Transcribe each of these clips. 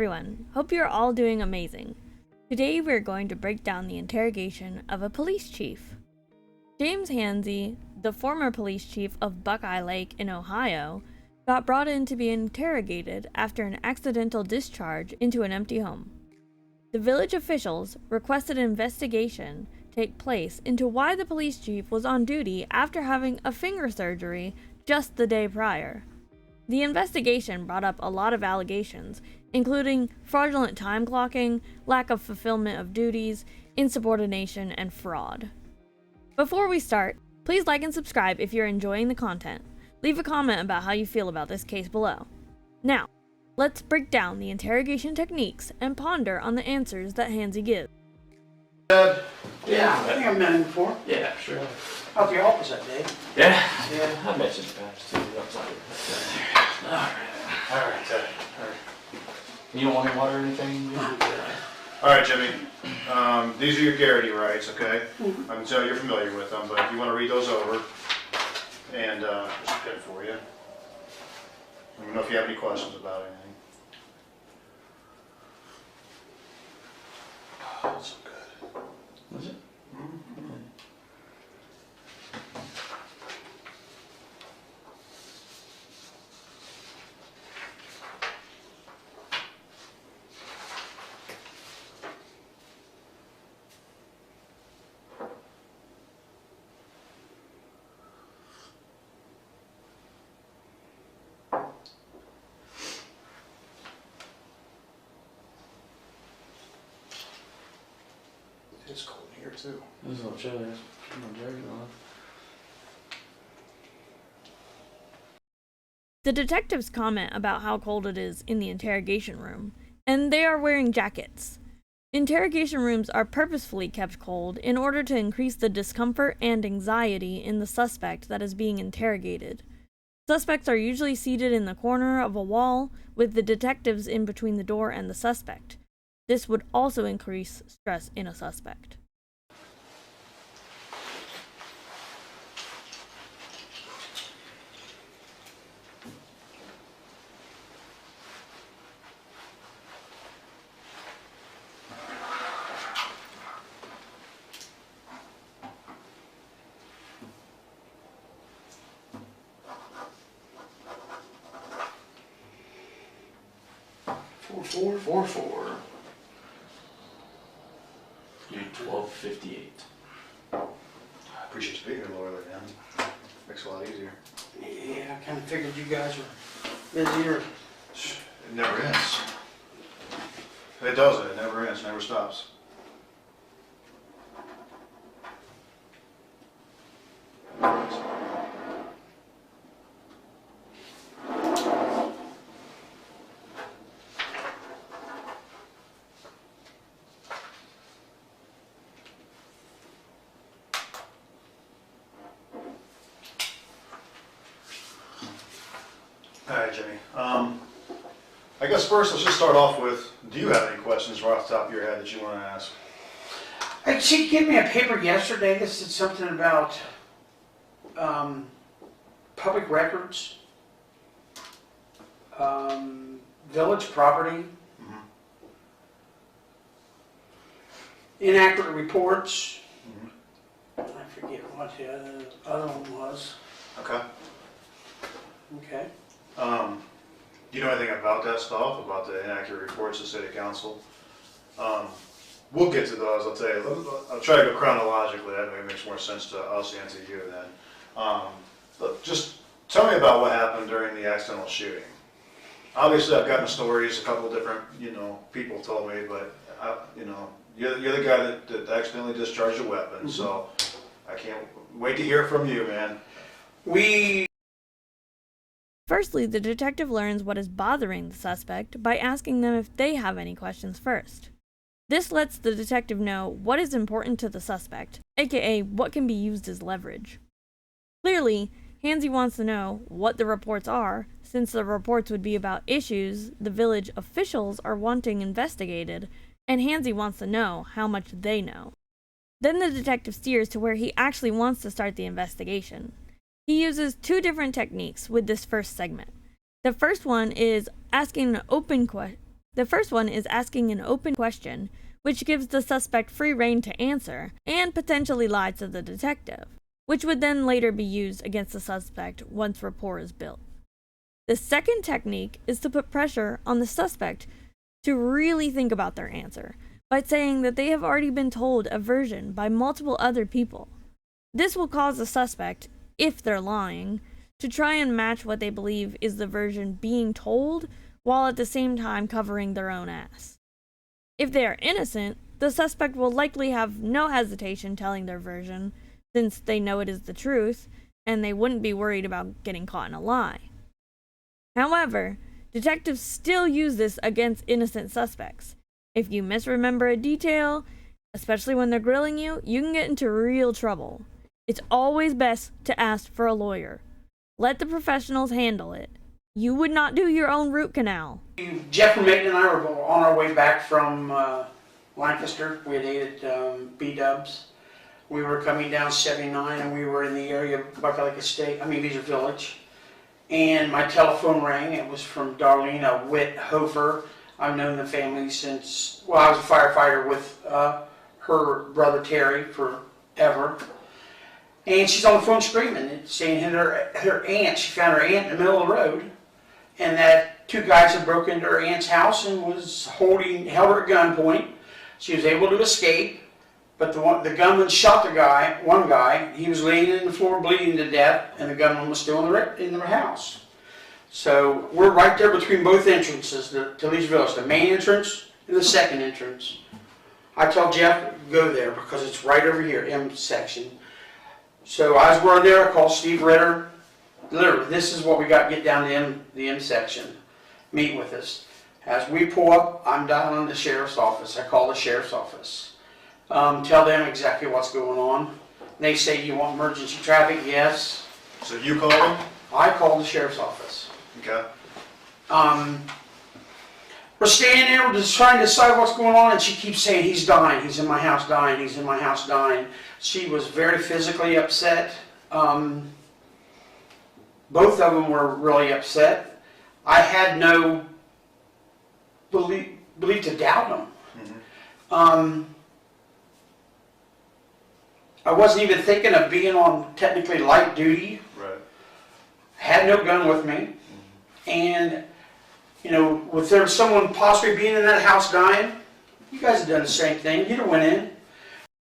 everyone, hope you're all doing amazing. Today we're going to break down the interrogation of a police chief. James Hanzey, the former police chief of Buckeye Lake in Ohio, got brought in to be interrogated after an accidental discharge into an empty home. The village officials requested an investigation take place into why the police chief was on duty after having a finger surgery just the day prior. The investigation brought up a lot of allegations, including fraudulent time clocking, lack of fulfillment of duties, insubordination, and fraud. Before we start, please like and subscribe if you're enjoying the content. Leave a comment about how you feel about this case below. Now, let's break down the interrogation techniques and ponder on the answers that Hanzey gives. Yeah, I think I've met him before. Yeah, sure. Out the office that day. Yeah? Yeah. I met you in the past too. Alright. You don't want any water or anything? Alright, Jimmy. These are your Garrity rights, okay? I'm sure you're familiar with them, but if you want to read those over, and just a bit for you. Let me know if you have any questions about anything. Oh, that's so good. Was it? Mm-hmm. 'It's cold in here too. This is a little chilly. I'm not joking on. The detectives comment about how cold it is in the interrogation room, and they are wearing jackets. Interrogation rooms are purposefully kept cold in order to increase the discomfort and anxiety in the suspect that is being interrogated. Suspects are usually seated in the corner of a wall, with the detectives in between the door and the suspect. This would also increase stress in a suspect. Four. Dude, 1258. I appreciate you speaking a little early, man. Makes it a lot easier. Yeah, I kind of figured you guys were busy or... It never ends. It doesn't. It never ends. It never stops. Alright, Jimmy. I guess first let's just start off with, do you have any questions right off the top of your head that you want to ask? She gave me a paper yesterday that said something about public records, village property, inaccurate reports. I forget what the other one was. Okay. Okay. Do you know anything about that stuff, about the inaccurate reports to City Council? We'll get to those, I'll tell you. I'll try to go chronologically, that way makes more sense to us and to you then. But just tell me about what happened during the accidental shooting. Obviously I've gotten stories, a couple of different, people told me, but, you're the guy that accidentally discharged a weapon, so I can't wait to hear from you, man. Firstly, the detective learns what is bothering the suspect by asking them if they have any questions first. This lets the detective know what is important to the suspect, aka what can be used as leverage. Clearly, Hanzey wants to know what the reports are, since the reports would be about issues the village officials are wanting investigated, and Hanzey wants to know how much they know. Then the detective steers to where he actually wants to start the investigation. He uses two different techniques with this first segment. The first one is asking an open question. The first one is asking an open question, which gives the suspect free rein to answer and potentially lie to the detective, which would then later be used against the suspect once rapport is built. The second technique is to put pressure on the suspect to really think about their answer by saying that they have already been told a version by multiple other people. This will cause the suspect, if they're lying, to try and match what they believe is the version being told while at the same time covering their own ass. If they are innocent, the suspect will likely have no hesitation telling their version, since they know it is the truth, and they wouldn't be worried about getting caught in a lie. However, detectives still use this against innocent suspects. If you misremember a detail, especially when they're grilling you, you can get into real trouble. It's always best to ask for a lawyer. Let the professionals handle it. You would not do your own root canal. Jeff and Megan and I were on our way back from Lancaster. We had ate at B-Dubs. We were coming down 79 and we were in the area of Buckeye Estate, Beezer Village. And my telephone rang. It was from Darlene Whithofer. I've known the family since, I was a firefighter with her brother Terry forever. And she's on the phone screaming, saying her aunt, she found her aunt in the middle of the road. And that two guys had broken into her aunt's house and held her at gunpoint. She was able to escape, but the gunman shot one guy. He was laying in the floor bleeding to death, and the gunman was still in the house. So we're right there between both entrances to Lee's Village, the main entrance and the second entrance. I tell Jeff, go there because it's right over here, M section. So as we're there, I call Steve Ritter. Literally, this is what we got to get down to the M section. Meet with us. As we pull up, I'm dialing the sheriff's office. I call the sheriff's office. Tell them exactly what's going on. They say, you want emergency traffic? Yes. So you call them? I call the sheriff's office. Okay. We're standing there, we're just trying to decide what's going on, and she keeps saying, he's dying, he's in my house dying, he's in my house dying. She was very physically upset. Both of them were really upset. I had no belief to doubt them. Mm-hmm. I wasn't even thinking of being on technically light duty. Right. Had no gun with me. Mm-hmm. And, with there someone possibly being in that house dying, you guys have done the same thing. You'd have went in.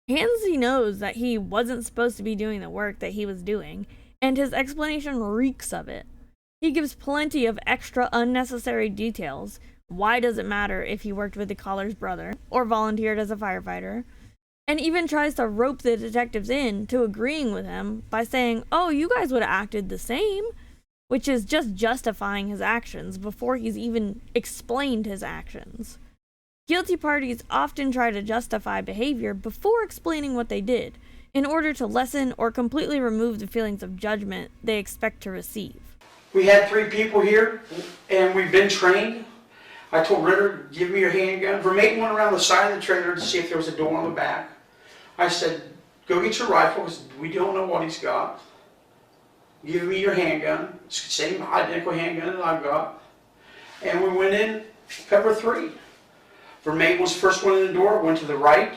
Hanzey knows that he wasn't supposed to be doing the work that he was doing, and his explanation reeks of it. He gives plenty of extra unnecessary details. Why does it matter if he worked with the caller's brother or volunteered as a firefighter? And even tries to rope the detectives in to agreeing with him by saying, oh, you guys would have acted the same, which is just justifying his actions before he's even explained his actions. Guilty parties often try to justify behavior before explaining what they did, in order to lessen or completely remove the feelings of judgment they expect to receive. We had 3 people here, and we've been trained. I told Ritter, give me your handgun. Vermaiden went around the side of the trailer to see if there was a door on the back. I said, go get your rifle, because we don't know what he's got. Give me your handgun. It's the same identical handgun that I've got. And we went in, cover 3. Vermaiden was the first one in the door, went to the right.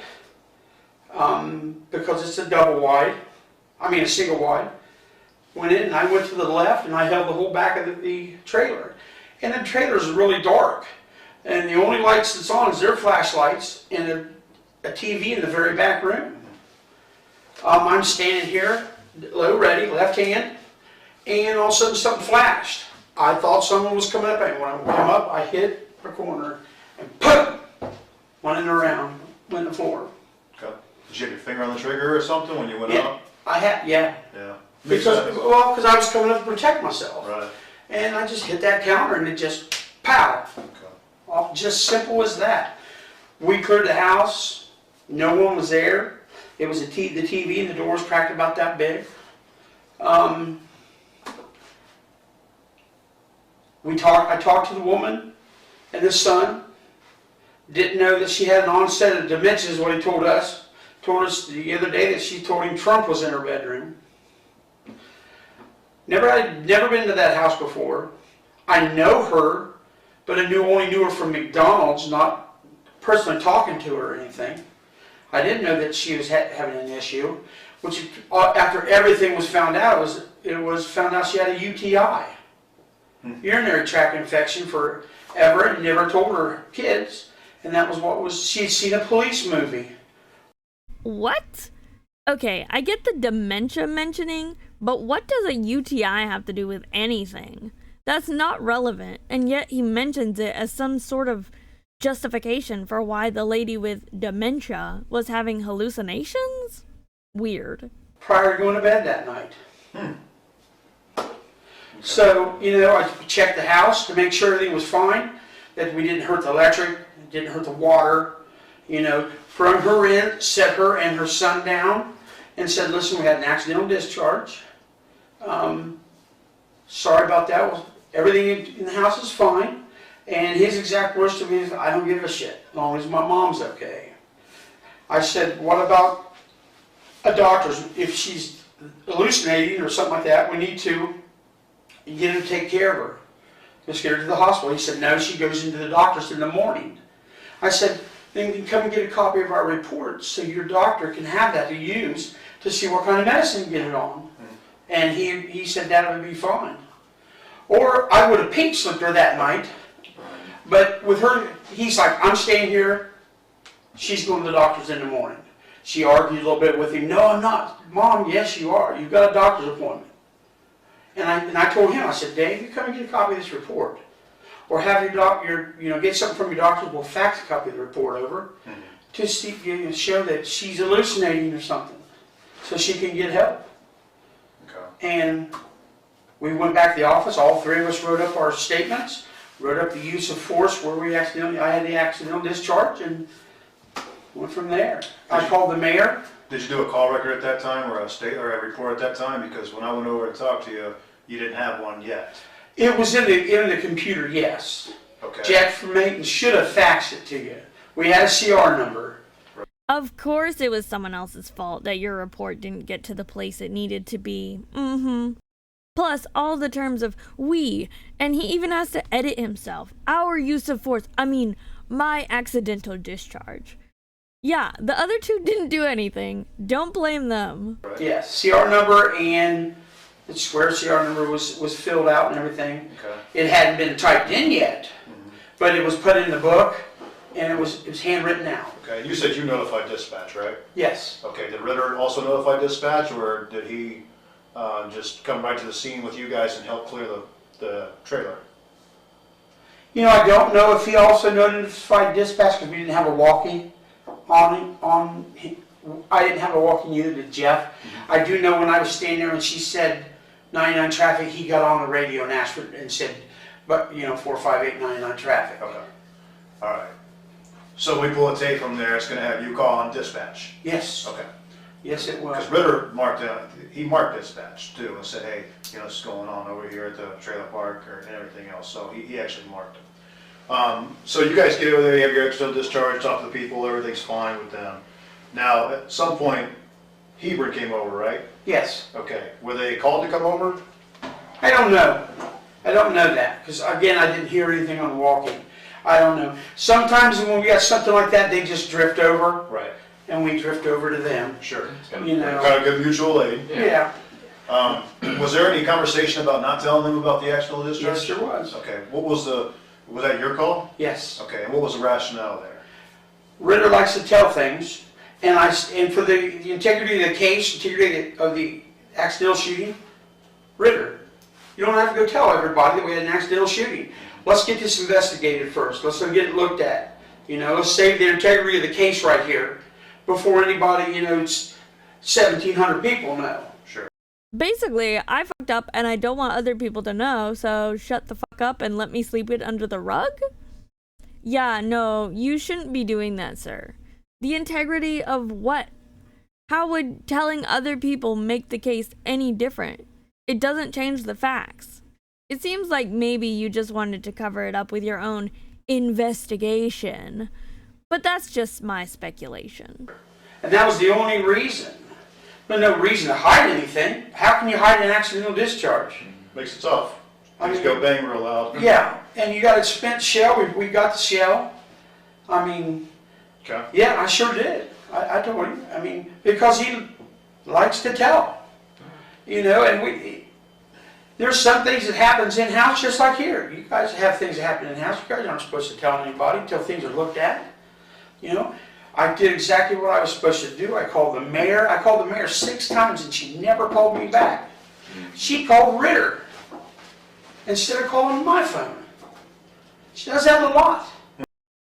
Because it's a single wide. Went in and I went to the left and I held the whole back of the trailer. And the trailer is really dark. And the only lights that's on is their flashlights and a TV in the very back room. I'm standing here, low ready, left hand, and all of a sudden something flashed. I thought someone was coming up, and when I came up, I hit a corner and poof! Went in around, went on the floor. Okay. Did you have your finger on the trigger or something when you went up? I had, yeah. Yeah. Because I was coming up to protect myself. Right. And I just hit that counter and it just, pow. Okay. Just simple as that. We cleared the house. No one was there. It was the TV and the door was cracked about that big. I talked to the woman and the son. Didn't know that she had an onset of dementia is what he told us. Told us the other day that she told him Trump was in her bedroom. Never been to that house before. I know her. but I only knew her from McDonald's, not personally talking to her or anything. I didn't know that she was having an issue, which after everything was found out, it was found out she had a UTI, urinary tract infection forever, and never told her kids, and that was she'd seen a police movie. What? Okay, I get the dementia mentioning, but what does a UTI have to do with anything? That's not relevant, and yet he mentions it as some sort of justification for why the lady with dementia was having hallucinations? Weird. Prior to going to bed that night. So, I checked the house to make sure everything was fine, that we didn't hurt the electric, didn't hurt the water. From her end, set her and her son down and said, listen, we had an accidental discharge. Sorry about that. Everything in the house is fine. And his exact words to me is, I don't give a shit, as long as my mom's okay. I said, what about a doctor's? If she's hallucinating or something like that, we need to get him to take care of her. Let's get her to the hospital. He said, no, she goes into the doctor's in the morning. I said, then you can come and get a copy of our report so your doctor can have that to use to see what kind of medicine to get it on. And he said that would be fine. Or I would have pink slipped her that night. But with her, he's like, I'm staying here. She's going to the doctor's in the morning. She argued a little bit with him. No, I'm not. Mom, yes, you are. You've got a doctor's appointment. And I told him, I said, Dave, you come and get a copy of this report. Or have your doctor, get something from your doctor. We'll fax a copy of the report over to see, show that she's hallucinating or something, so she can get help. Okay. And we went back to the office. All three of us wrote up our statements, wrote up the use of force where I had the accidental discharge, and went from there. I called the mayor. Did you do a call record at that time, or a report at that time? Because when I went over and talked to you, you didn't have one yet. It was in the computer, yes. Okay. Jack from Mayton should have faxed it to you. We had a CR number. Of course it was someone else's fault that your report didn't get to the place it needed to be. Plus, all the terms of we, and he even has to edit himself. Our use of force, my accidental discharge. Yeah, the other two didn't do anything. Don't blame them. Right. Yes, CR number and the square CR number was filled out and everything. Okay. It hadn't been typed in yet, but it was put in the book, and it was handwritten out. Okay, you said you notified dispatch, right? Yes. Okay, did Ritter also notify dispatch, or did he just come right to the scene with you guys and help clear the trailer? I don't know if he also notified dispatch because we didn't have a walkie on him. I didn't have a walkie, neither did Jeff. I do know when I was standing there and she said 99 traffic, he got on the radio and asked for it and said, 45899 traffic. Okay. All right. So we pull a tape from there. It's going to have you call on dispatch. Yes. Okay. Yes, it was. Because Ritter marked dispatch too and said, hey, this is going on over here at the trailer park and everything else. So he actually marked it. So you guys get over there, you have your external discharge, talk to the people, everything's fine with them. Now, at some point, Hebron came over, right? Yes. Okay. Were they called to come over? I don't know. I don't know that because, again, I didn't hear anything on walking. I don't know. Sometimes when we got something like that, they just drift over. Right. And we drift over to them. Sure. Kind of good mutual aid. Yeah. Was there any conversation about not telling them about the accidental discharge? Yes, there was. Okay. Was that your call? Yes. Okay. And what was the rationale there? Ritter likes to tell things, and for the integrity of the case, integrity of the accidental shooting, Ritter, you don't have to go tell everybody that we had an accidental shooting. Let's get this investigated first. Let's go get it looked at. Let's save the integrity of the case right here before anybody, 1,700 people know. Sure. Basically, I fucked up and I don't want other people to know, so shut the fuck up and let me sleep it under the rug? Yeah, no, you shouldn't be doing that, sir. The integrity of what? How would telling other people make the case any different? It doesn't change the facts. It seems like maybe you just wanted to cover it up with your own investigation. But that's just my speculation. And that was the only reason. There's no reason to hide anything. How can you hide an accidental discharge? Makes it tough. Things go bang real loud. Yeah. And you got a spent shell, we got the shell. I mean, Okay. yeah, I sure did. I told him, I mean, because he likes to tell. You know, and there's some things that happens in-house just like here. You guys have things that happen in-house, you guys aren't supposed to tell anybody until things are looked at. You know, I did exactly what I was supposed to do. I called the mayor 6 times and she never called me back. She called Ritter instead of calling my phone. She does that a lot.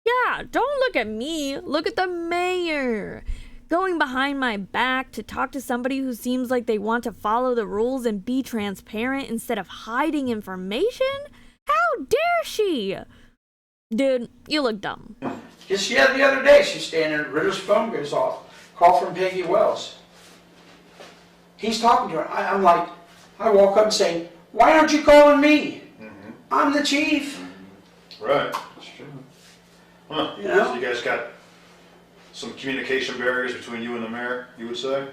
Yeah, don't look at me. Look at the mayor. Going behind my back to talk to somebody who seems like they want to follow the rules and be transparent instead of hiding information? How dare she? Dude, you look dumb. Just the other day, she's standing there, Ritter's phone goes off. Call from Peggy Wells. He's talking to her. I'm like, I walk up and say, why aren't you calling me? I'm the chief. Right. That's true. Huh. You know? So you guys got some communication barriers between you and the mayor, you would say?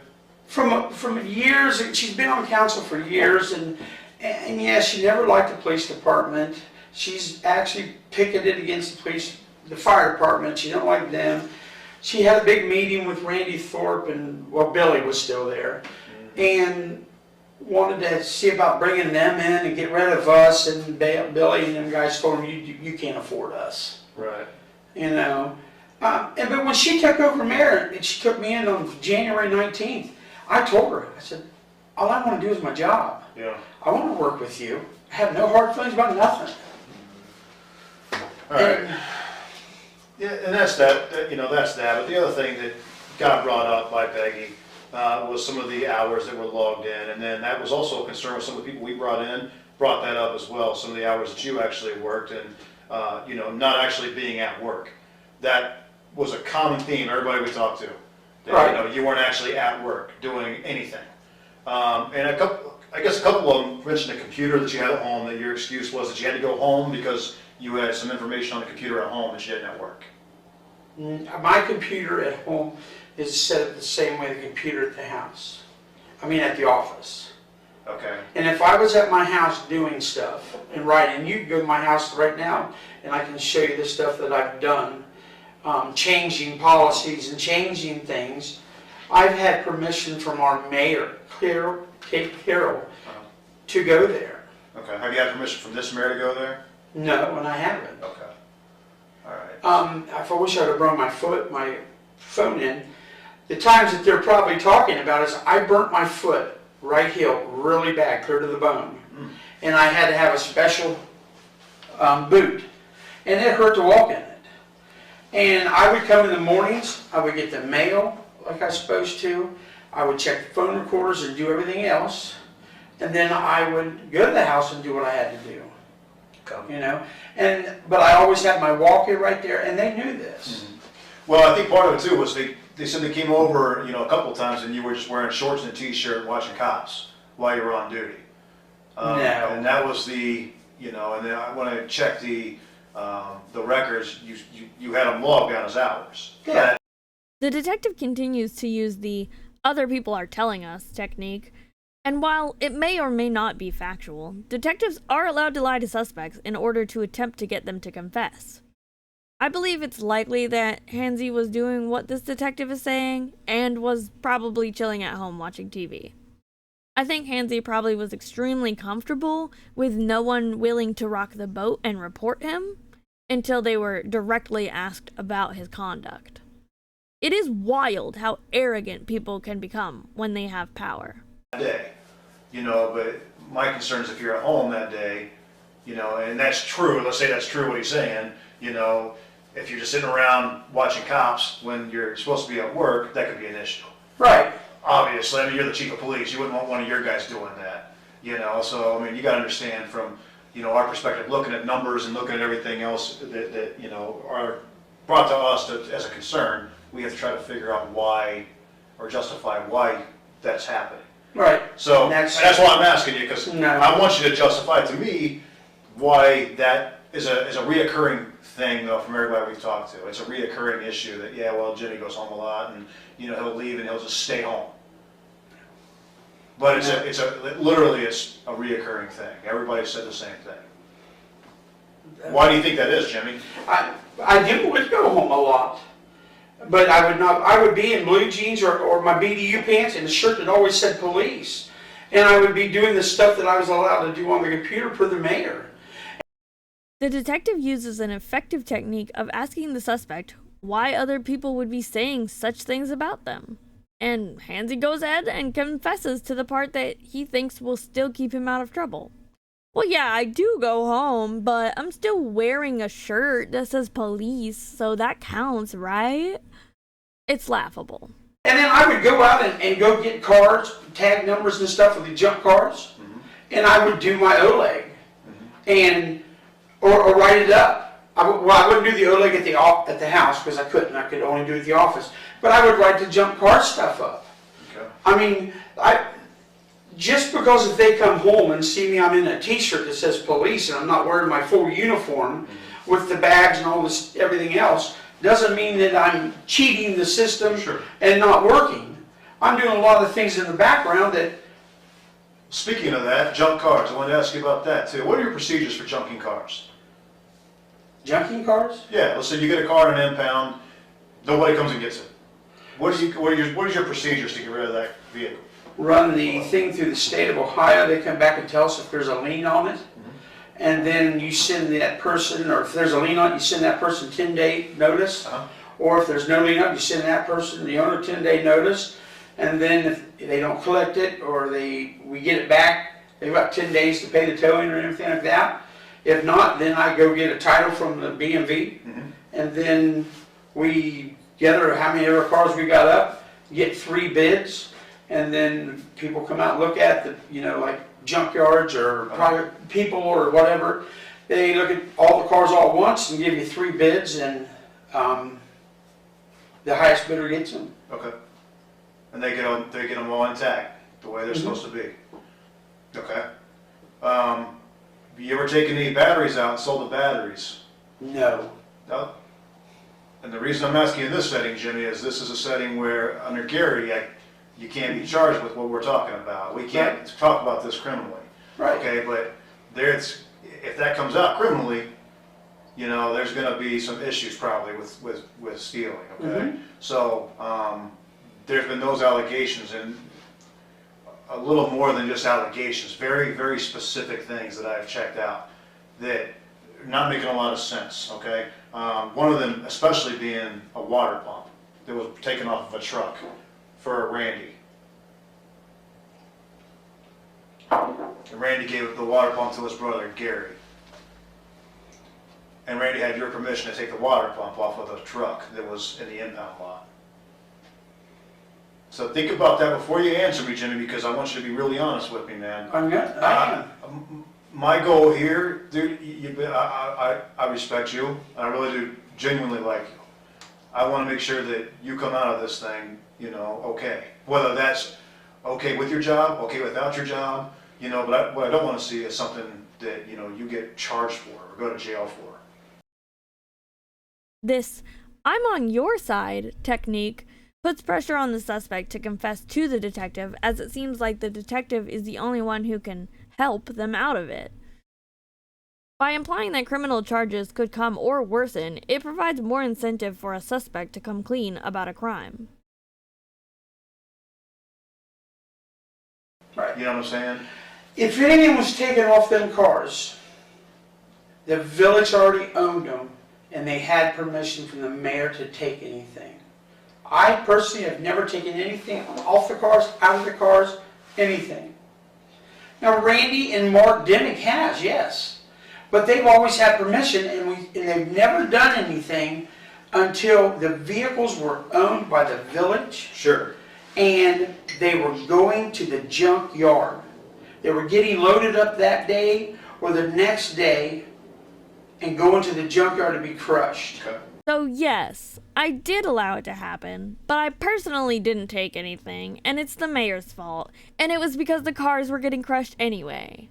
From years, she's been on council for years, and yeah, she never liked the police department. She's actually picketed against the fire department. She don't like them. She had a big meeting with Randy Thorpe, and well, Billy was still there, and wanted to see about bringing them in and get rid of us. And Billy and them guys told him, you can't afford us. Right. You know. But when she took over mayor, and she took me in on January 19th, I told her, I said, all I want to do is my job. Yeah. I want to work with you. I have no hard feelings about nothing. All right. Yeah, and that's that. You know, that's that. But the other thing that got brought up by Peggy was some of the hours that were logged in, and then that was also a concern with some of the people we brought that up as well. Some of the hours that you actually worked, and you know, not actually being at work. That was a common theme everybody we talked to. That, Right. You know, you weren't actually at work doing anything. And I guess a couple of them mentioned a computer that you had at home, that your excuse was that you had to go home because you had some information on the computer at home that you didn't at work. My computer at home is set up the same way the computer at the house. I mean, at the office. Okay. And if I was at my house doing stuff and writing, you can go to my house right now and I can show you the stuff that I've done, changing policies and changing things. I've had permission from our mayor, Kate Carroll, to go there. Okay. Have you had permission from this mayor to go there? No, and I haven't. Okay. All right. I wish I'd have brought my phone in. The times that they're probably talking about is I burnt my foot, right heel, really bad, clear to the bone. And I had to have a special boot. And it hurt to walk in it. And I would come in the mornings, I would get the mail like I was supposed to. I would check the phone recorders and do everything else. And then I would go to the house and do what I had to do. Okay. You know, but I always had my walkie right there, and they knew this. Well, I think part of it too was they said they came over, you know, a couple of times and you were just wearing shorts and a t-shirt watching cops while you were on duty. No. And that was you know, and then when I checked the records, you had them logged down as hours. Yeah. The detective continues to use the other people are telling us technique, and while it may or may not be factual, detectives are allowed to lie to suspects in order to attempt to get them to confess. I believe it's likely that Hanzey was doing what this detective is saying and was probably chilling at home watching TV. I think Hanzey probably was extremely comfortable with no one willing to rock the boat and report him until they were directly asked about his conduct. It is wild how arrogant people can become when they have power. Day, you know, but my concern is if you're at home that day, you know, and that's true, let's say that's true what he's saying, you know, if you're just sitting around watching cops when you're supposed to be at work, that could be an issue. Right. Obviously, I mean, you're the chief of police, you wouldn't want one of your guys doing that, you know, so, I mean, you gotta understand from, you know, our perspective, looking at numbers and looking at everything else that you know, are brought to us as a concern, we have to try to figure out why, or justify why that's happening. Right. So, and that's why I'm asking you, because No. I want you to justify to me why that is a reoccurring thing, though, from everybody we've talked to. It's a reoccurring issue that, yeah, well, Jimmy goes home a lot, and, you know, he'll leave and he'll just stay home. But literally it's a reoccurring thing. Everybody said the same thing. Why do you think that is, Jimmy? I would go home a lot, but I would not. I would be in blue jeans or my BDU pants and a shirt that always said police, and I would be doing the stuff that I was allowed to do on the computer for the mayor. The detective uses an effective technique of asking the suspect why other people would be saying such things about them. And Hanzey goes ahead and confesses to the part that he thinks will still keep him out of trouble. Well, yeah, I do go home, but I'm still wearing a shirt that says police, so that counts, right? It's laughable. And then I would go out and go get cars, tag numbers and stuff with the junk cars, and I would do my OLEG, and or write it up. I wouldn't do the OLEG at the house because I couldn't. I could only do it at the office. But I would write the junk car stuff up. Okay. I mean, just because if they come home and see me, I'm in a T-shirt that says police and I'm not wearing my full uniform with the bags and all this, everything else, doesn't mean that I'm cheating the system and not working. I'm doing a lot of things in the background that... Speaking of that, junk cars, I wanted to ask you about that too. What are your procedures for junking cars? Junking cars? Yeah, let's say you get a car in an impound, nobody comes and gets it. What are your procedures to get rid of that vehicle? Run the thing through the state of Ohio. They come back and tell us if there's a lien on it. And then you send that person, or if there's a lien on it, you send that person 10-day notice. Or if there's no lien on it, you send that person, the owner, 10-day notice. And then if they don't collect it, or we get it back, they've got 10 days to pay the towing or anything like that. If not, then I go get a title from the BMV, and then we gather how many other cars we got up, get 3 bids, and then people come out and look at the, like junkyards or private people or whatever. They look at all the cars all at once and give you 3 bids, and the highest bidder gets them. Okay. And they get them all intact, the way they're supposed to be. Okay. You ever taken any batteries out and sold the batteries? No. No? And the reason I'm asking in this setting, Jimmy, is this is a setting where under Gary, you can't be charged with what we're talking about. We can't talk about this criminally. Right. Okay, but if that comes out criminally, there's going to be some issues probably with stealing. Okay. So there's been those allegations, and a little more than just allegations, very, very specific things that I've checked out that are not making a lot of sense, okay? One of them especially being a water pump that was taken off of a truck for Randy. And Randy gave the water pump to his brother, Gary. And Randy had your permission to take the water pump off of the truck that was in the impound lot. So think about that before you answer me, Jimmy, because I want you to be really honest with me, man. I am. My goal here, dude, I respect you. I really do genuinely like you. I want to make sure that you come out of this thing, okay. Whether that's okay with your job, okay without your job, but what I don't want to see is something that, you get charged for or go to jail for. This "I'm on your side" technique puts pressure on the suspect to confess to the detective, as it seems like the detective is the only one who can help them out of it. By implying that criminal charges could come or worsen, it provides more incentive for a suspect to come clean about a crime. Right. You know what I'm saying? If anything was taken off them cars, the village already owned them, and they had permission from the mayor to take anything. I personally have never taken anything off the cars, out of the cars, anything. Now Randy and Mark Dimmick has, yes. But they've always had permission, and they've never done anything until the vehicles were owned by the village. Sure. And they were going to the junk yard. They were getting loaded up that day or the next day and going to the junkyard to be crushed. Okay. So yes, I did allow it to happen, but I personally didn't take anything, and it's the mayor's fault, and it was because the cars were getting crushed anyway.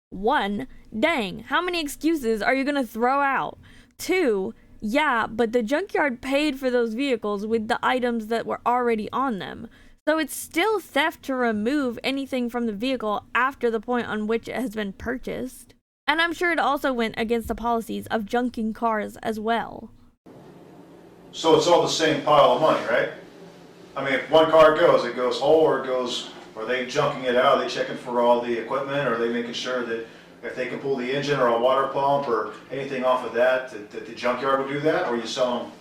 1, dang, how many excuses are you gonna throw out? 2, yeah, but the junkyard paid for those vehicles with the items that were already on them, so it's still theft to remove anything from the vehicle after the point on which it has been purchased. And I'm sure it also went against the policies of junking cars as well. So it's all the same pile of money, right? I mean, if one car goes, it goes whole, or it goes, are they junking it out? Are they checking for all the equipment? Or are they making sure that if they can pull the engine or a water pump or anything off of that the junkyard will do that? Or you just sell them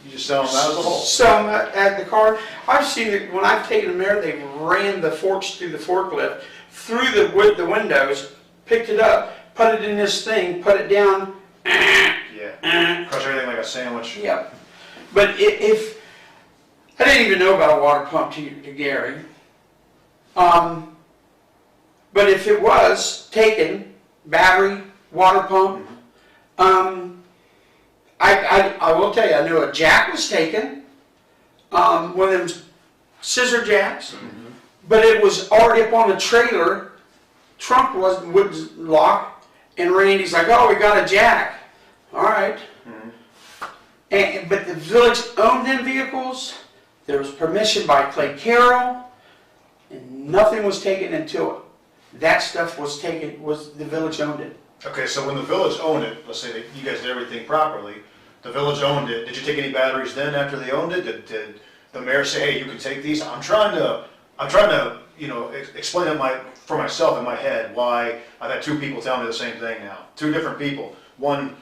out as a whole? Sell them at the car. I've seen it, when I've taken them there, they ran the forks through the forklift, through the windows, picked it up, put it in this thing, put it down. Yeah, crush everything like a sandwich. Yep. But if I didn't even know about a water pump to Gary. But if it was taken, battery, water pump, I will tell you, I knew a jack was taken, one of them scissor jacks, but it was already up on the trailer, trunk wouldn't lock, and Randy's like, oh, we got a jack. All right. But the village owned them vehicles. There was permission by Clay Carroll, and nothing was taken until that stuff was taken, the village owned it. Okay, so when the village owned it, let's say that you guys did everything properly, the village owned it, did you take any batteries then after they owned it? Did the mayor say, hey, you can take these? I'm trying to, you know, explain it for myself in my head why I've had two people tell me the same thing now. Two different people. One,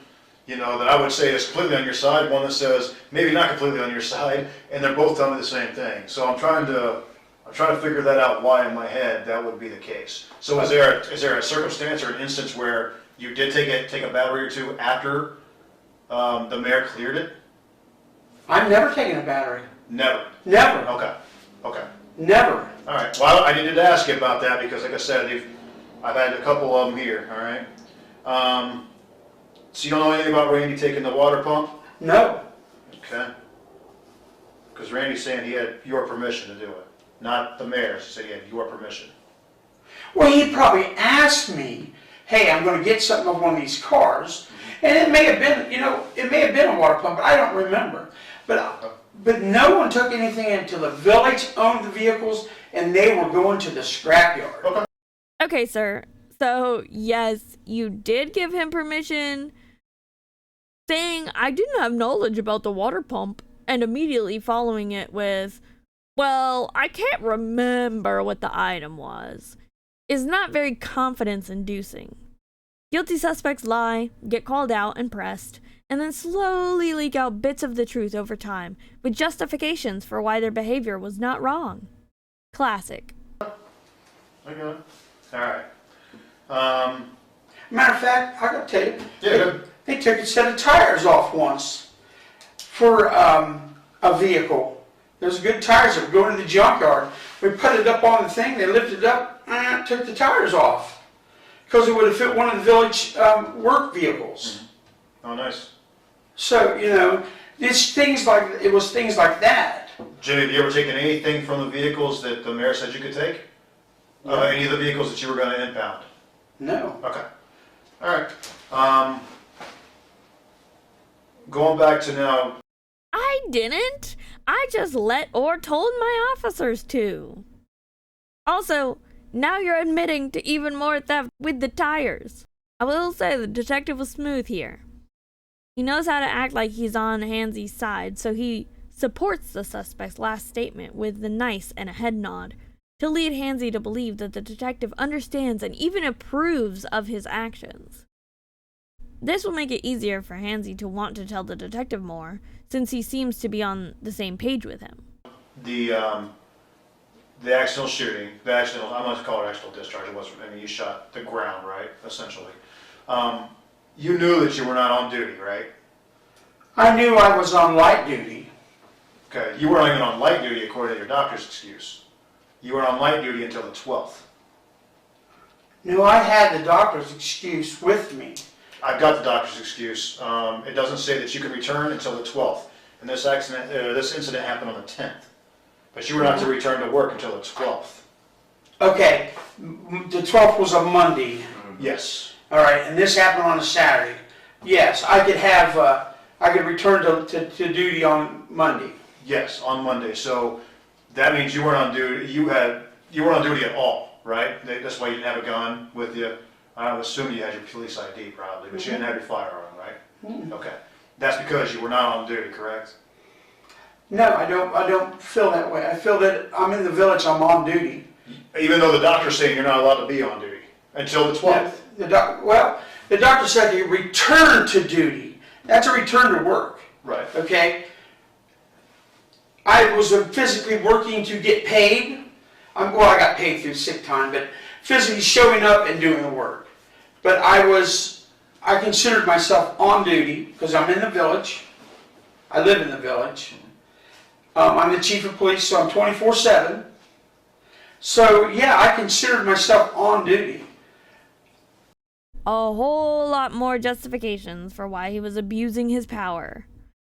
you know, that I would say is completely on your side, one that says maybe not completely on your side, and they're both telling me the same thing. So I'm trying to figure that out why in my head that would be the case. So is there a circumstance or an instance where you did take a battery or two after the mayor cleared it? I've never taken a battery. Never. Never. Okay. Never. All right. Well, I needed to ask you about that because, like I said, I've had a couple of them here. All right. So you don't know anything about Randy taking the water pump? No. Okay. Because Randy's saying he had your permission to do it, not the mayor's. Saying he had your permission. Well, he probably asked me, hey, I'm going to get something off one of these cars. And it may have been, you know, it may have been a water pump, but I don't remember. But no one took anything until the village owned the vehicles and they were going to the scrapyard. Okay. Okay, sir. So, yes, you did give him permission, saying, I didn't have knowledge about the water pump, and immediately following it with, well, I can't remember what the item was, is not very confidence-inducing. Guilty suspects lie, get called out and pressed, and then slowly leak out bits of the truth over time, with justifications for why their behavior was not wrong. Classic. Okay. All right. Matter of fact, I got to tell you, Yeah. they took a set of tires off once for a vehicle. There's good tires that were going to the junkyard. We put it up on the thing, they lifted it up, took the tires off. Because it would have fit one of the village work vehicles. Oh, nice. So, you know, it was things like that. Jimmy, have you ever taken anything from the vehicles that the mayor said you could take? No. Any of the vehicles that you were going to impound? No. Okay. All right. Going back to now. I didn't. I just let or told my officers to. Also, now you're admitting to even more theft with the tires. I will say the detective was smooth here. He knows how to act like he's on Hanzey's side, so he supports the suspect's last statement with the nice and a head nod, to lead Hanzey to believe that the detective understands and even approves of his actions. This will make it easier for Hanzey to want to tell the detective more, since he seems to be on the same page with him. The accidental shooting, I'm going to call it accidental discharge. It wasn't. I mean, you shot the ground, right? Essentially. You knew that you were not on duty, right? I knew I was on light duty. Okay. You weren't even on light duty according to your doctor's excuse. You were on light duty until the 12th. No, I had the doctor's excuse with me. I've got the doctor's excuse. It doesn't say that you can return until the 12th. And this incident happened on the 10th. But you were not to return to work until the 12th. Okay, the 12th was a Monday. Yes. All right, and this happened on a Saturday. Yes, I could return to duty on Monday. Yes, on Monday. So that means you weren't on duty. You weren't on duty at all, right? That's why you didn't have a gun with you I would assume you had your police ID probably, but you didn't have your firearm, right? Mm. Okay. That's because you were not on duty, correct? No, I don't feel that way. I feel that I'm in the village, I'm on duty. Even though the doctor's saying you're not allowed to be on duty until the 12th. The doctor said you return to duty. That's a return to work. Right. Okay? I was physically working to get paid. I got paid through sick time, but physically showing up and doing the work. But I considered myself on duty because I'm in the village. I live in the village. I'm the chief of police, so I'm 24/7. So yeah, I considered myself on duty. A whole lot more justifications for why he was abusing his power.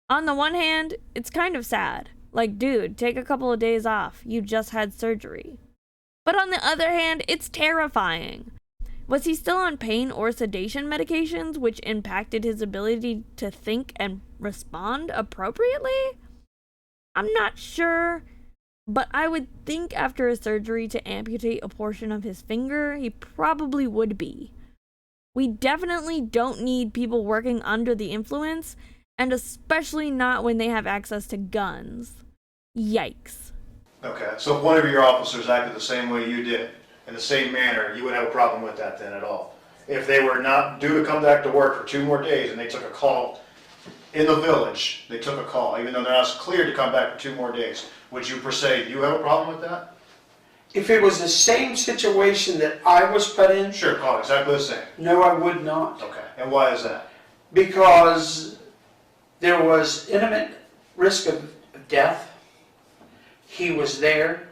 On the one hand, it's kind of sad. Like, dude, take a couple of days off. You just had surgery. But on the other hand, it's terrifying. Was he still on pain or sedation medications, which impacted his ability to think and respond appropriately? I'm not sure, but I would think after a surgery to amputate a portion of his finger, he probably would be. We definitely don't need people working under the influence, and especially not when they have access to guns. Yikes. Okay, so if one of your officers acted the same way you did, in the same manner, you wouldn't have a problem with that then at all? If they were not due to come back to work for 2 more days and they took a call in the village, they took a call, even though they're not cleared to come back for 2 more days, would you per se, do you have a problem with that? If it was the same situation that I was put in, Sure, call exactly the same. no, I would not. Okay, and why is that? Because there was imminent risk of death. He was there.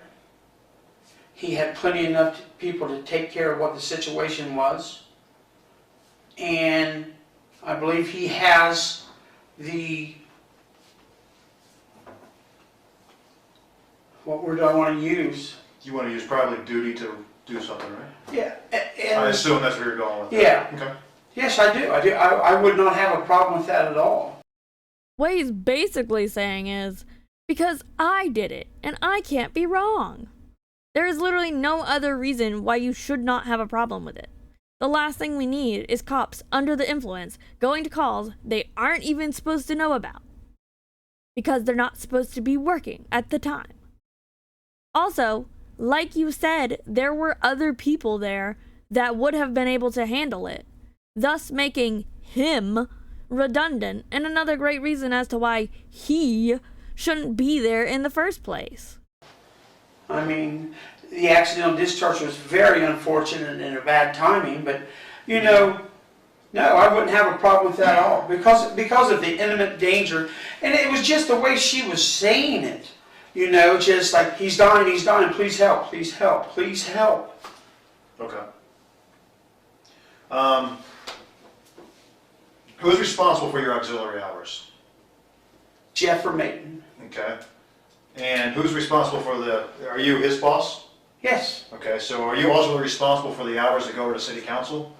He had plenty enough people to take care of what the situation was. And I believe he has what word do I want to use? You want to use probably duty to do something, right? Yeah. I assume that's where you're going with that. Yeah. Okay. Yes, I do. I would not have a problem with that at all. What he's basically saying is, because I did it, and I can't be wrong. There is literally no other reason why you should not have a problem with it. The last thing we need is cops under the influence going to calls they aren't even supposed to know about. Because they're not supposed to be working at the time. Also, like you said, there were other people there that would have been able to handle it, thus making him redundant, and another great reason as to why he shouldn't be there in the first place. I mean, the accidental discharge was very unfortunate and a bad timing, but, you know, no, I wouldn't have a problem with that at all because of the imminent danger. And it was just the way she was saying it, you know, just like, he's dying, please help, please help, please help. Okay. Who is responsible for your auxiliary hours? Jeff or Maiden. Okay. And who's responsible for are you his boss? Yes. Okay, so are you also responsible for the hours that go over to city council?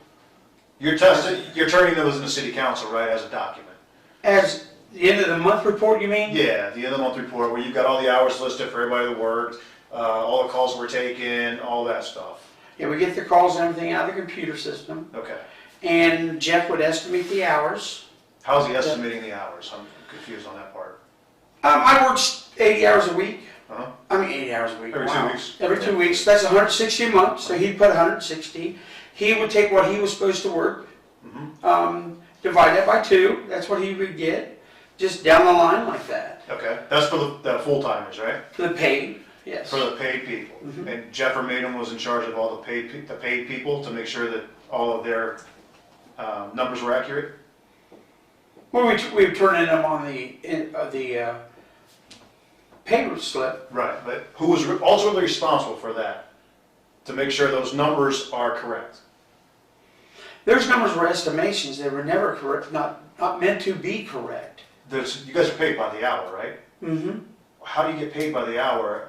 You're turning those into city council, right, as a document? As the end of the month report, you mean? Yeah, the end of the month report where you've got all the hours listed for everybody that worked, all the calls were taken, all that stuff. Yeah, we get the calls and everything out of the computer system. Okay. And Jeff would estimate the hours. How's he estimating the hours? I'm confused on that part. I worked 80 hours a week. Uh-huh. I mean, 80 hours a week. Every 2 weeks? Every 2 weeks. That's 160 a month, so he'd put 160. He would take what he was supposed to work, divide that by 2. That's what he would get, just down the line like that. Okay, that's for the full-timers, right? For the paid, yes. For the paid people. And Jeff or Maiden was in charge of all the paid people to make sure that all of their numbers were accurate? Well, we would turn in them on the payroll slip. Right, but who was ultimately responsible for that? To make sure those numbers are correct? Those numbers were estimations. They were never correct, not meant to be correct. You guys are paid by the hour, right? Mm-hmm. How do you get paid by the hour,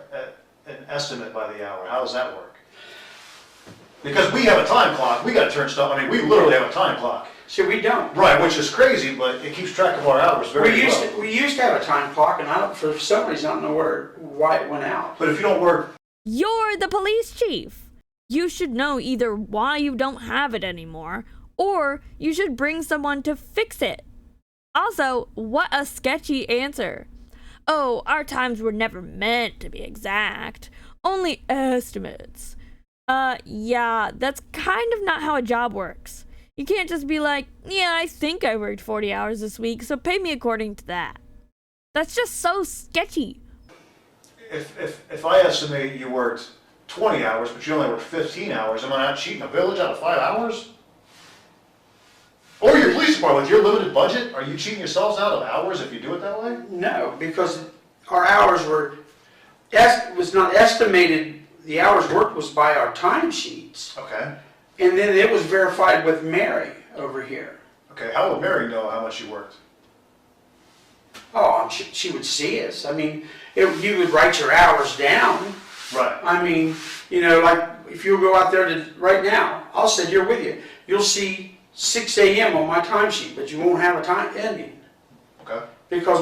an estimate by the hour? How does that work? Because we have a time clock, we gotta turn stuff, I mean, we literally have a time clock. So we don't. Right, which is crazy, but it keeps track of our hours very well. We used to have a time clock, and for some reason, I don't know why it went out. But if you don't work... You're the police chief. You should know either why you don't have it anymore, or you should bring someone to fix it. Also, what a sketchy answer. Oh, our times were never meant to be exact. Only estimates. Yeah, that's kind of not how a job works. You can't just be like, yeah, I think I worked 40 hours this week, so pay me according to that. That's just so sketchy. If I estimate you worked 20 hours, but you only worked 15 hours, am I not cheating a village out of 5 hours? Or your police department, with your limited budget, are you cheating yourselves out of hours if you do it that way? No, because our hours was not estimated, the hours worked was by our time sheets. Okay. And then it was verified with Mary over here. Okay, how would Mary know how much you worked? Oh, she would see us. I mean, you would write your hours down. Right. I mean, you know, like if you go out there right now, I'll sit here with you. You'll see 6 a.m. on my timesheet, but you won't have a time ending. Okay. Because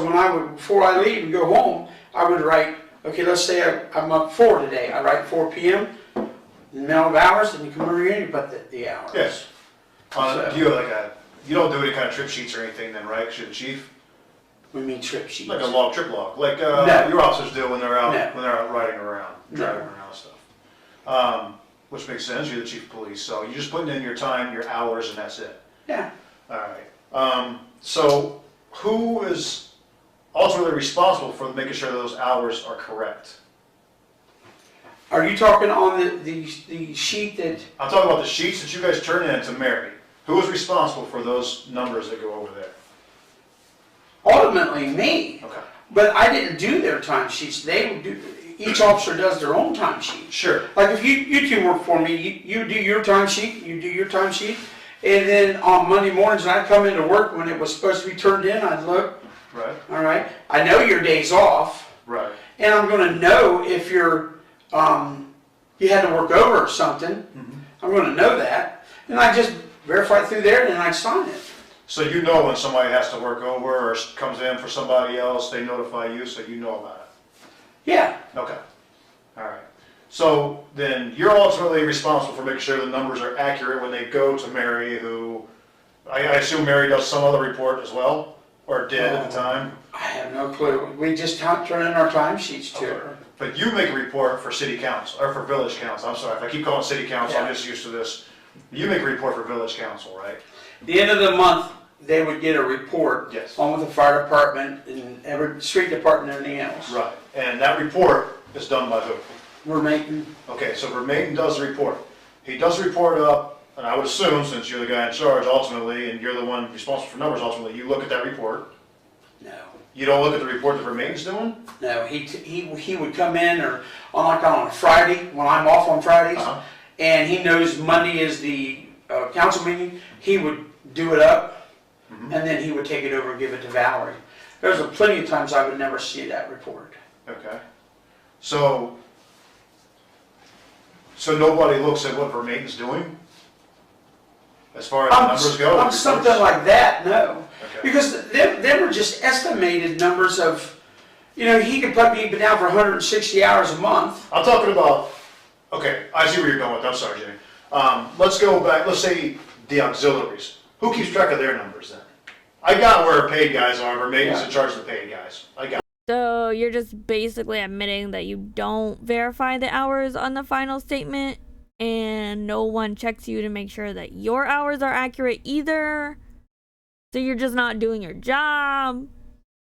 before I leave and go home, I would write, okay, let's say I'm up 4 today. I write 4 p.m. amount of hours, and you come over here and you put the hours. Yes. Do you have you don't do any kind of trip sheets or anything then, right? 'Cause you're the chief? We mean trip sheets. Like a trip log, like No. your officers do when they're out riding around, driving No. around and stuff. Which makes sense. You're the chief of police, so you're just putting in your time, your hours, and that's it. Yeah. All right. So who is ultimately responsible for making sure those hours are correct? Are you talking on the sheet that? I'm talking about the sheets that you guys turn in to Mary. Who is responsible for those numbers that go over there? Ultimately me. Okay. But I didn't do their time sheets. They would do. Each officer does their own time sheet. Sure. Like if you two work for me, you do your time sheet, you do your time sheet, and then on Monday mornings when I come into work when it was supposed to be turned in, I'd look. Right. All right. I know your day's off. Right. And I'm going to know if you had to work over or something. Mm-hmm. I'm going to know that, and I just verify it through there, and then I sign it. So you know when somebody has to work over or comes in for somebody else, they notify you, so you know about it. Yeah. Okay. All right. So then you're ultimately responsible for making sure the numbers are accurate when they go to Mary, who I assume Mary does some other report as well, or did at the time. I have no clue. We just turn in our time sheets to her. But you make a report for city council, or for village council. I'm sorry, if I keep calling city council, I'm Yeah. just used to this. You make a report for village council, right? The end of the month, they would get a report. Yes. On with the fire department and every street department and everything else. Right. And that report is done by who? We're making. Okay, so Vermaiden does the report. He does the report up, and I would assume, since you're the guy in charge ultimately, and you're the one responsible for numbers ultimately, you look at that report. No. You don't look at the report that Vermaiden's doing? No. He would come in or on a Friday when I'm off on Fridays, and he knows Monday is the council meeting. He would do it up, and then he would take it over and give it to Valerie. There's plenty of times I would never see that report. Okay. So nobody looks at what Vermaiden's doing? As far as the numbers go? On something like that, no. Okay. Because they were just estimated numbers of, he could put me down for 160 hours a month. I'm talking about, okay, I see where you're going with that. I'm sorry, Jimmy. Let's go back, let's say the auxiliaries. Who keeps track of their numbers then? I got where paid guys are, Vermaiden's in charge of the paid guys. I got. So you're just basically admitting that you don't verify the hours on the final statement, and no one checks you to make sure that your hours are accurate either. So you're just not doing your job.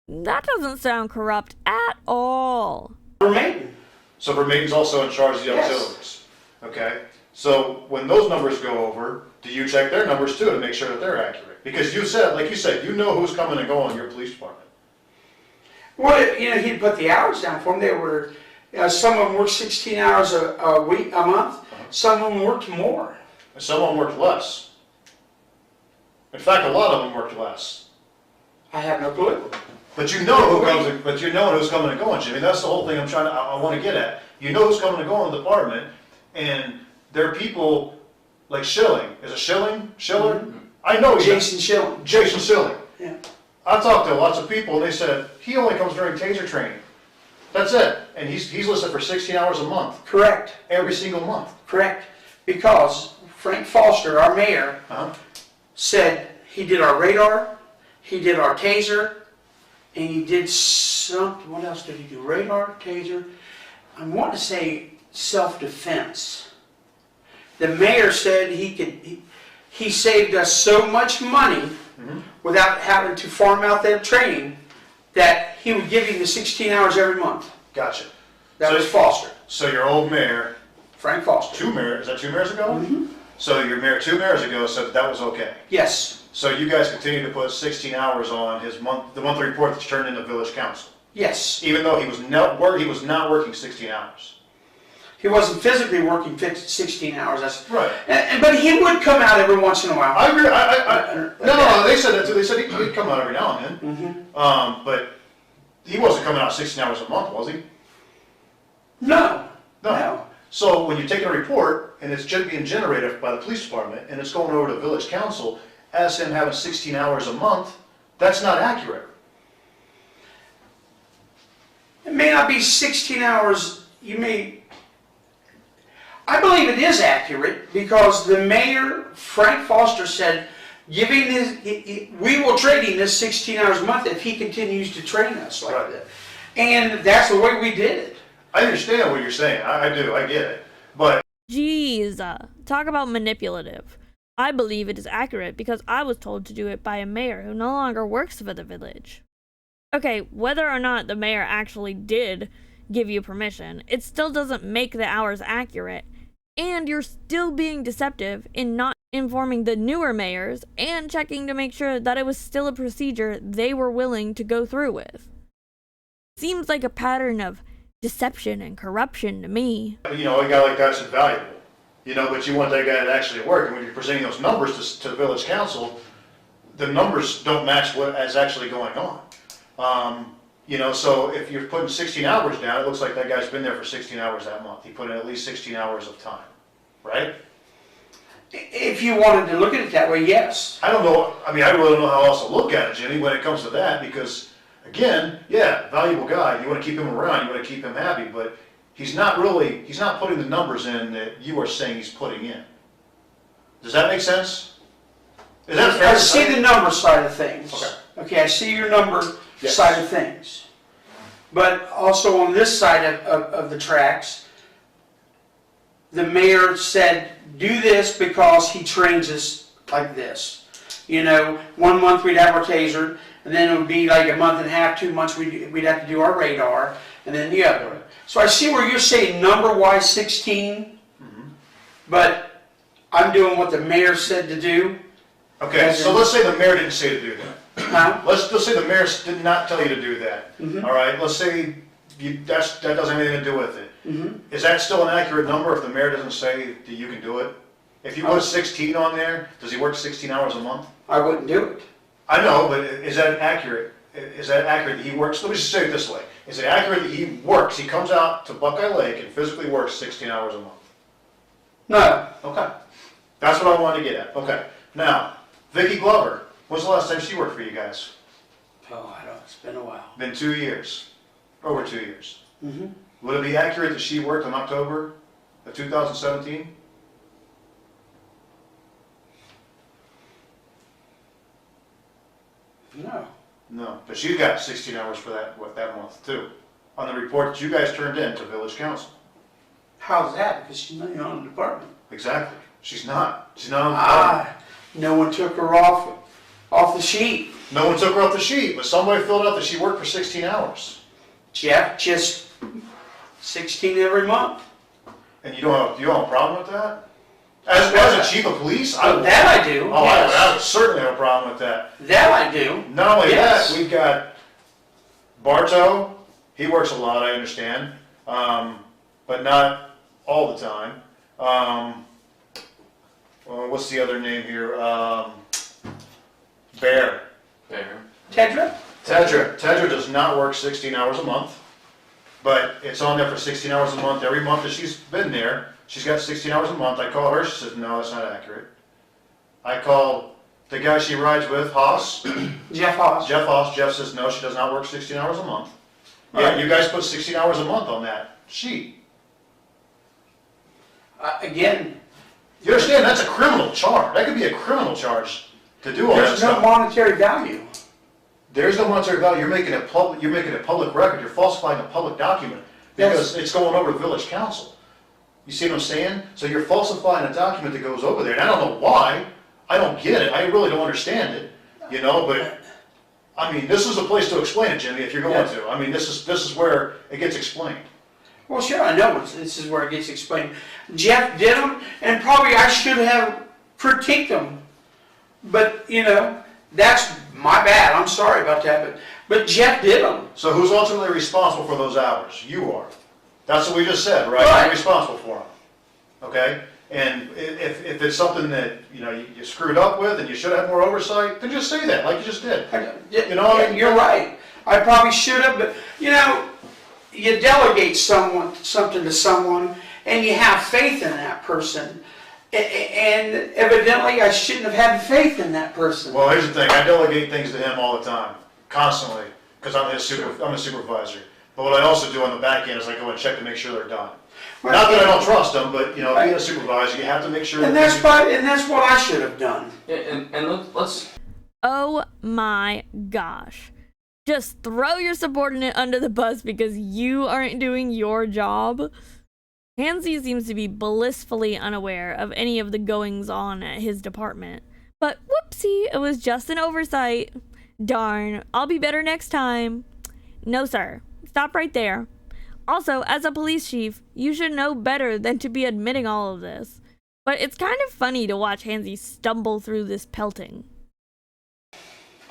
That doesn't sound corrupt at all. Vermaiden. So Vermaiden's also in charge of the Yes. auxiliaries. Okay. So when those numbers go over, do you check their numbers too to make sure that they're accurate? Because like you said, you know who's coming and going in your police department. Well, he'd put the hours down for them. They were, some of them worked 16 hours a month. Some of them worked more. And some of them worked less. In fact, a lot of them worked less. I have no clue. But you know who's coming and going, Jimmy. That's the whole thing I want to get at. You know who's coming and going in the department, and there are people like Schilling. Is it Schilling? Schiller? Mm-hmm. I know Jason Schilling. Jason Schilling. Yeah. I talked to lots of people, and they said he only comes during taser training. That's it. And he's listed for 16 hours a month, Correct. every single month. Correct. Because Frank Foster, our mayor, Uh-huh. said he did our radar, he did our taser, and he did something, what else did he do? Radar, taser, I want to say self-defense. The mayor said he saved us so much money without having to farm out that training that he would give you the 16 hours every month. Gotcha. That So- was Foster, So your old mayor, Frank Foster. is that 2 mayors ago? So your mayor 2 mayors ago said that was okay. Yes, So you guys continue to put 16 hours on the monthly report that's turned into village council, yes. even though he was not working 16 hours. He wasn't physically working 16 hours. That's Right. But he would come out every once in a while. I agree. No, they said that too. They said he'd come out every now and then. But he wasn't coming out 16 hours a month, was he? No. No. So when you're taking a report and it's being generated by the police department and it's going over to village council as him having 16 hours a month, that's not accurate. It may not be 16 hours. I believe it is accurate because the mayor, Frank Foster, said, we will trade him this 16 hours a month if he continues to train us like that. And that's the way we did it. I understand what you're saying. I do. I get it. But Jeez, talk about manipulative. I believe it is accurate because I was told to do it by a mayor who no longer works for the village. Okay, whether or not the mayor actually did give you permission, it still doesn't make the hours accurate, and you're still being deceptive in not informing the newer mayors and checking to make sure that it was still a procedure they were willing to go through with. Seems like a pattern of deception and corruption to me. a guy like that's invaluable. But you want that guy to actually work. And when you're presenting those numbers to the village council, the numbers don't match what is actually going on. So if you're putting 16 hours down, it looks like that guy's been there for 16 hours that month. He put in at least 16 hours of time, right? If you wanted to look at it that way, yes. I don't know, I really don't know how else to look at it, Jimmy, when it comes to that, because, again, yeah, valuable guy, you want to keep him around, you want to keep him happy, but he's not putting the numbers in that you are saying he's putting in. Does that make sense? Is that fair I to see say? the number side of things. Okay. I see your number Yes. side of things. But also on this side of the tracks, the mayor said, do this because he trains us like this. 1 month we'd have our taser, and then it would be like a month and a half, 2 months we'd have to do our radar, and then the other. So I see where you're saying number-wise 16, but I'm doing what the mayor said to do. Okay, so let's say the mayor didn't say to do that. Huh? Let's say the mayor did not tell you to do that. All right, let's say that doesn't have anything to do with it. Is that still an accurate number if the mayor doesn't say that you can do it? If you put 16 on there, does he work 16 hours a month? I wouldn't do it. I know, but is that accurate? Is that accurate that he works? Let me just say it this way. Is it accurate that he works, he comes out to Buckeye Lake and physically works 16 hours a month? No. Okay. That's what I wanted to get at. Okay. Now, Vicki Glover, when's the last time she worked for you guys? Oh, I don't. It's been a while. Been 2 years. Over 2 years. Would it be accurate that she worked in October of 2017? No. No, but she got 16 hours for that month too, on the report that you guys turned in to village council. How's that? Because she's not on the department. Exactly. She's not on the department. No one took her off the sheet. No one took her off the sheet, but somebody filled out that she worked for 16 hours. Jeff, just 16 every month. And you don't have a problem with that? As a chief of police, I would. That I do. Oh, yes. I would certainly have a problem with that. That I do. Not only Yes. that, we've got Bartow. He works a lot, I understand, but not all the time. What's the other name here? Bear. Tedra? Tedra does not work 16 hours a month, but it's on there for 16 hours a month. Every month that she's been there, she's got 16 hours a month. I call her, she says, no, that's not accurate. I call the guy she rides with, Haas. Jeff Haas. Jeff says, no, she does not work 16 hours a month. Yeah, Right. you guys put 16 hours a month on that sheet. Again, You understand, that's a criminal charge. That could be a criminal charge to do all that There's no stuff. monetary value. There's no monetary value, you're making it public record, you're falsifying a public document, because it's going over to village council. You see what I'm saying? So you're falsifying a document that goes over there, and I don't know why, I don't get it, I really don't understand it, you know, but, I mean, this is a place to explain it, Jimmy, if you're going to. I mean, this is where it gets explained. Well, sure, I know, this is where it gets explained. Jeff did them, and probably I should have critiqued them. But, you know, that's my bad, I'm sorry about that, but Jeff did them. So who's ultimately responsible for those hours? You are. That's what we just said, right? Right. You're responsible for them, okay? And if it's something that, you know, you screwed up with and you should have more oversight, then just say that, like you just did. You know, Yeah, you're right. I probably should have, but, you know, you delegate something to someone, and you have faith in that person. And evidently, I shouldn't have had faith in that person. Well, here's the thing, I delegate things to him all the time, constantly, because I'm a supervisor. But what I also do on the back end is I go and check to make sure they're done. Not that I don't trust them, but, you know, being a supervisor, you have to make sure. And that's what I should have done. Yeah, and let's. Oh my gosh. Just throw your subordinate under the bus because you aren't doing your job. Hanzey seems to be blissfully unaware of any of the goings on at his department. But whoopsie, it was just an oversight. Darn, I'll be better next time. No, sir. Stop right there. Also, as a police chief, you should know better than to be admitting all of this. But it's kind of funny to watch Hanzey stumble through this pelting.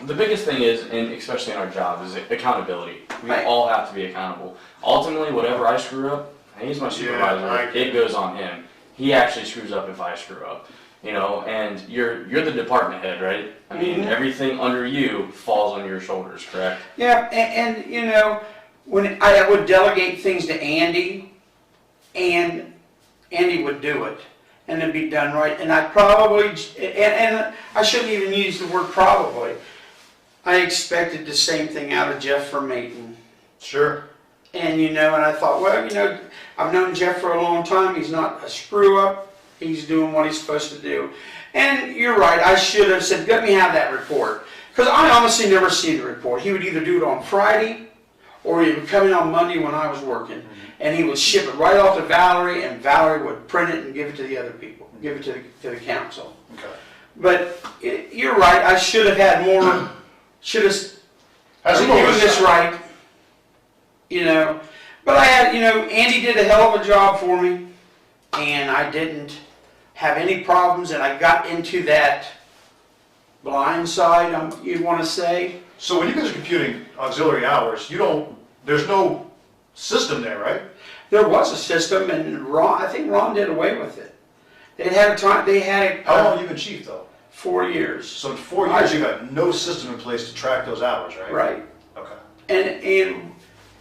The biggest thing is, and especially in our job, is accountability. We Right. all have to be accountable. Ultimately, whatever I screw up, he's my supervisor. right. It goes on him. He actually screws up if I screw up. You know, and you're the department head, right? I mean, everything under you falls on your shoulders, correct? Yeah, and you know, when I would delegate things to Andy, and Andy would do it, and it'd be done right. And I probably, and I shouldn't even use the word probably. I expected the same thing out of Jeff from Maton. Sure. And you know, and I thought, well, you know, I've known Jeff for a long time. He's not a screw up. He's doing what he's supposed to do. And you're right. I should have said, let me have that report, because I honestly never see the report. He would either do it on Friday, or he would come in on Monday when I was working, and he would ship it right off to Valerie, and Valerie would print it and give it to the other people, give it to the council. Okay. But you're right. I should have had more. Should have doing this right. You know, but I had, you know, Andy did a hell of a job for me, and I didn't have any problems, and I got into that blind side, you want to say. So when you guys are computing auxiliary hours, there's no system there, right? There was a system, and I think Ron did away with it. They had it. How long have you been chief, though? 4 years. So in 4 years, you got no system in place to track those hours, right? Right. Okay. And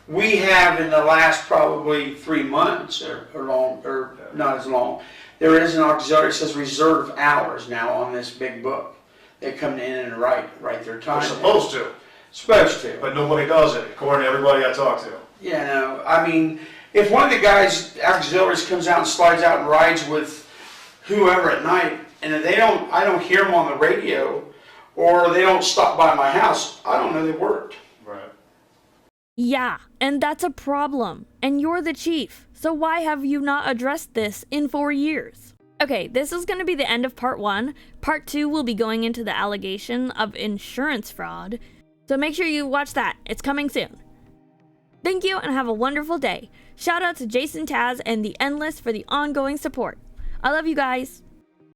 we have in the last probably 3 months or not as long, there is an auxiliary that says reserve hours now on this big book. They come in and write their time. They're supposed to, Supposed to. but nobody does it, according to everybody I talk to. You know, I mean, if one of the guys, auxiliaries, comes out and slides out and rides with whoever at night, and if I don't hear them on the radio, or they don't stop by my house, I don't know they worked. Right. Yeah, and that's a problem. And you're the chief. So why have you not addressed this in 4 years? Okay, this is going to be the end of part 1. Part 2 will be going into the allegation of insurance fraud. So make sure you watch that. It's coming soon. Thank you and have a wonderful day. Shout out to Jason Taz and the Endless for the ongoing support. I love you guys.